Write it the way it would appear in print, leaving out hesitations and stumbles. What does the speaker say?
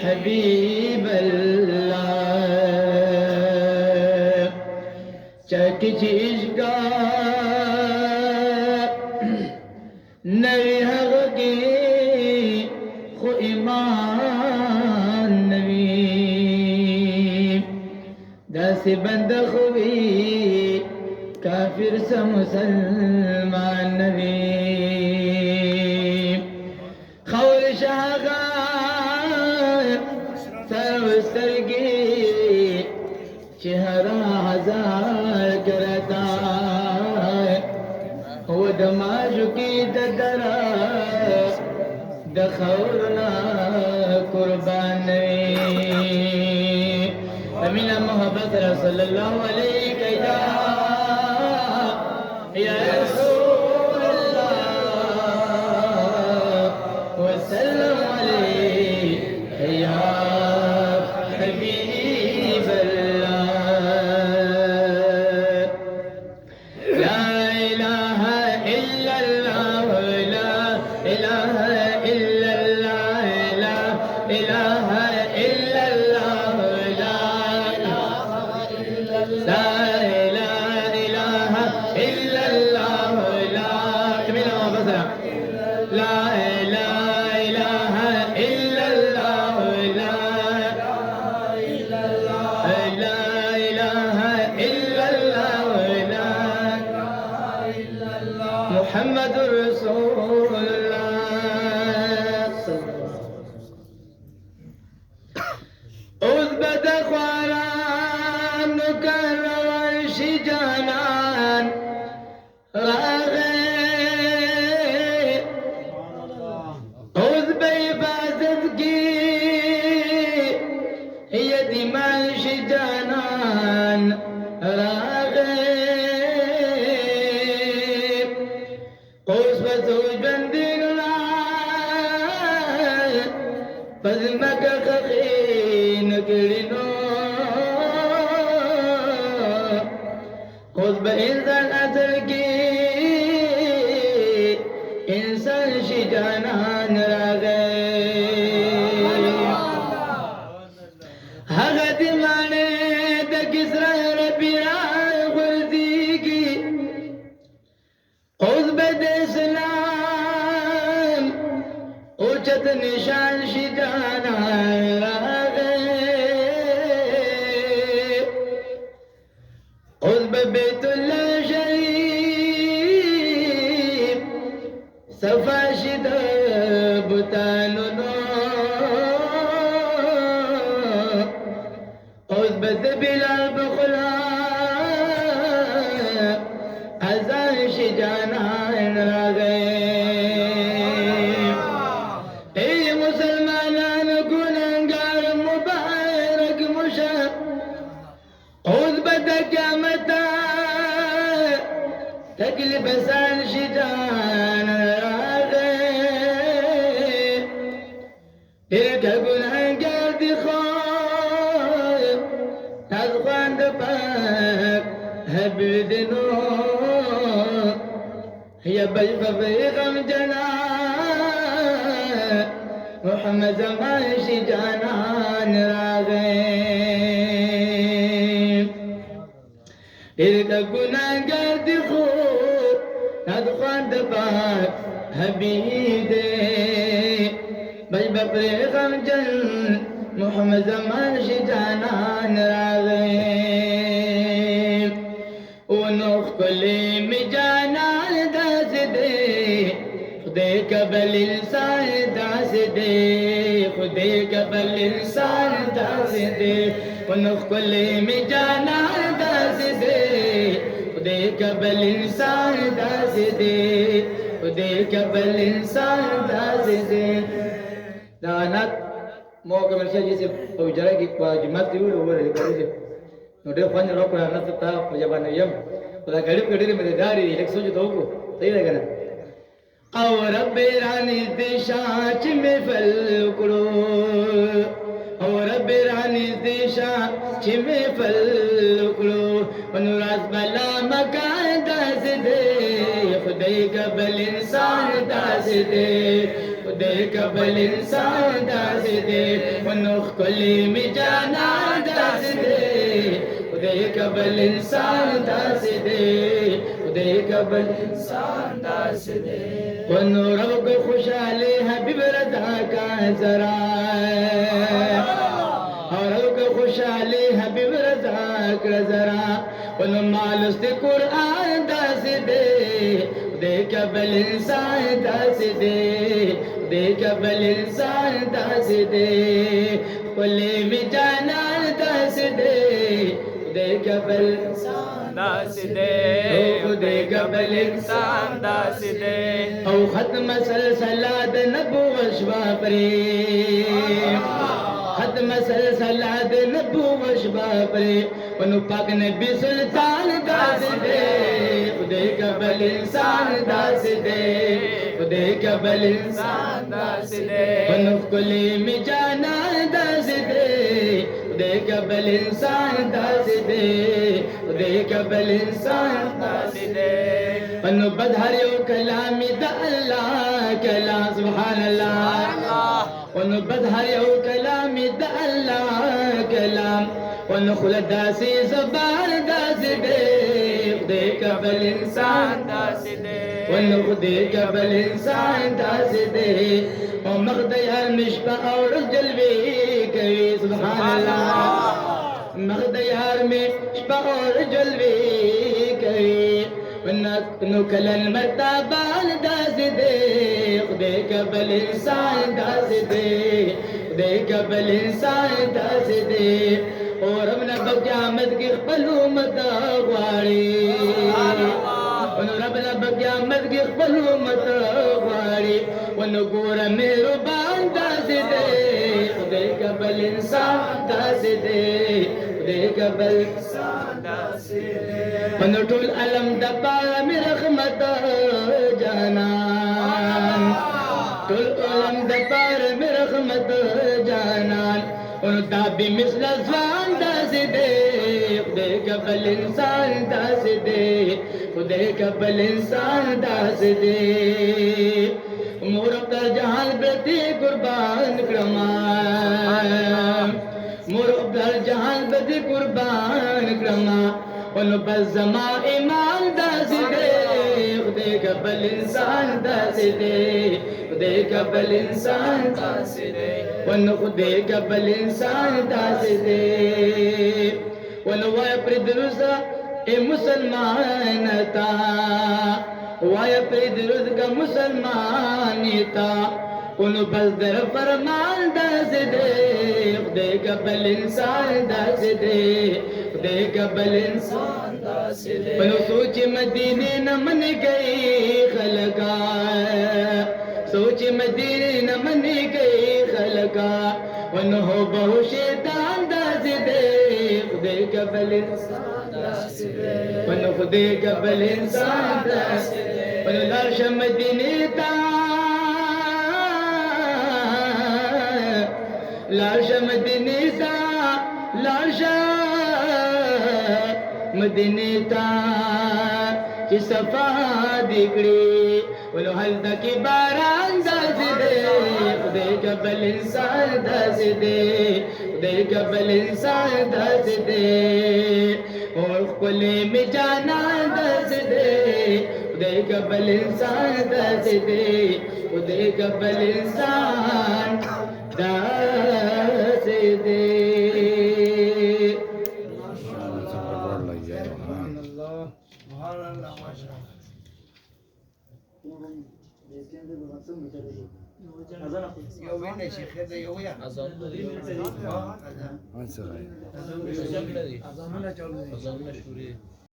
हबीब अल्लाह चक चीज का नवी हगे खो ईमान नवी दस बंद खुबी काफिर सा मुसलमान नवी खौर शागा सरगी चेहरा हजार करता वो दमाज की दरा दखौरना कुर्बान अमीना मोहब्बत सल्लल्लाहु अलैहि या रसूल अल्लाह वसल्लम अलैहि या हबीब अल्लाह ला इलाहा इल्लल्लाह ला इलाहा इल्लल्लाह ला इलाहा इल्लल्लाह ला इलाहा इल्लल्लाह ला ला इलाहा इल्लल्लाह ला इलाहा इल्लल्लाह ला मुहम्मदुर रसूलुल्लाह उज़बत ख्वारान करवश जानन रागे उज़ब इबादत की यतीमश जानन रागे उज़बत बंदिगला पज़मक खखीन किलिनो खुद इंसान असल की इंसान शिजानान रागे हगत माने द किसरा रबिया खुर्दी की खुद इस्लाम उचत निशान शिजानान रागे खुद बेतुल्ला शरीफ सफा शिद बुतानुनो खुद बिलाल बखला अज़ान शिजानान रागे मुसलमानान गुनहगार मुबारक मुशा खुद क़यामता तकलीफ सान शिजान रागे एक गुनहगार दिखो तज़खान पाक हबीब दिनो या बजबे गम जना मोहम्मद जमान शिजानान रागे एक गुनहगार दिखो तज़खान पाक हबीब दे बजबे गम जन मोहम्मद जमान शिजानान रागे उनुख कुले में जानान दास दे खुदे कबल इंसान दास दे खुदे कबल इंसान दास दे उनुख कुले में जानान दास दे खुदे कबल इंसान दास दे खुदे कबल इंसान दास दे दानत मौका मिलता जैसे पवित्र की जुम्मत थी वो लोग करे नोटे फन रोक रहा ना सकता पजाबा नयम पता गरीब गरीब मेरे दारी इलेक्शन जो तो को सही रहेगा ना और रब्बे रानी देशाच में फल करो और रब्बे रानी देशाच में फल करो अनुराज बला मकान दास दे खुदे कबल इंसान दास दे खुदे कबल इंसान दास दे वनुख कुली में जाना दास दे खुदे कबल इंसान दास दे खुदे कबल इंसान दास दे वनु रब को खुशहाली हबीब रजा का जरा और रब को खुशहाली हबीब रजा का जरा वनु मालुस कुरान दास दे खुदे कबल इंसान दास दे खुदे कबल इंसान दास दे कुली में जाना दास दे खुदे कबल दास दे खुदे कबल इंसान दास दे औ खत्म सलसलात नबुवत शबापरे खत्म सलसलात नबुवत शबापरे वनु पाक नबी सुल्तान दास दे खुदे कबल इंसान दास दे खुदे कबल इंसान दास दे वनु कुली में जाना दास दे खुदे कबल इंसान दास दे खुदे कबल इंसान दास दे वनु बधारियो कलामी द अल्लाह कलाम सुभान अल्लाह वनु बधारियो कलामी द अल्लाह कलाम वनु खुलदासी ज़बान दास दे खुदे कबल इंसान दास दे वनु खुदे कबल इंसान दास दे और मगदयार मिशबा और जलवे कवी सुभान अल्लाह मगदयार में मिशबा और जलवे कवी वनु कलन मर्तबान दास दे खुदे कबल इंसान दास दे खुदे कबल इंसान दास दे और हमने बक़यामत की क़लूमत वाड़ी वनु रबना बक़यामत की क़लूमत वाड़ी वनु गोर मेहरबान दास दे खुदे कबल इंसान दास दे खुदे कबल इंसान दास दे वनु टुल अलम दबार में रहमत जानान टुल अलम दबार में रहमत जानान वनु दाबी मिसल ज़वान दास दे खुदे कबल इंसान दास दे खुदे कबल इंसान दास दे मोर अब्दुल जहान प्रति कुर्बान क्रमान मोर अब्दुल जहान प्रति कुर्बान क्रमा वनु बज़मा ईमान दास दे खुदे कबल इंसान दास दे खुदे कबल इंसान दास दे वनु खुदे कबल इंसान दास दे वनु वाय प्रदरुसा ए मुसलमान ता वाय प्रदरुस का मुसलमान ता वनु बज़दर फरमान दास दे खुदे कबल इंसान दास दे खुदे कबल इंसान दास दे वनु सोच मदीने न मन गई खलका सोच मदीने न मन गई खलका वनु हो बहु शैतान दास दे खुदे कबल इंसान दास दे वनु खुदे कबल इंसान दास दे वनु लाश मदीने ता लाश मदीने ता लाश मदीने ता कि सफा दिकड़ी वनु हल्दा की बारान दास दे खुदे कबल इंसान दास दे खुदे कबल इंसान दास दे और कुले में जाना दास दे खुदे कबल इंसान दास दे खुदे कबल इंसान दास दे Azan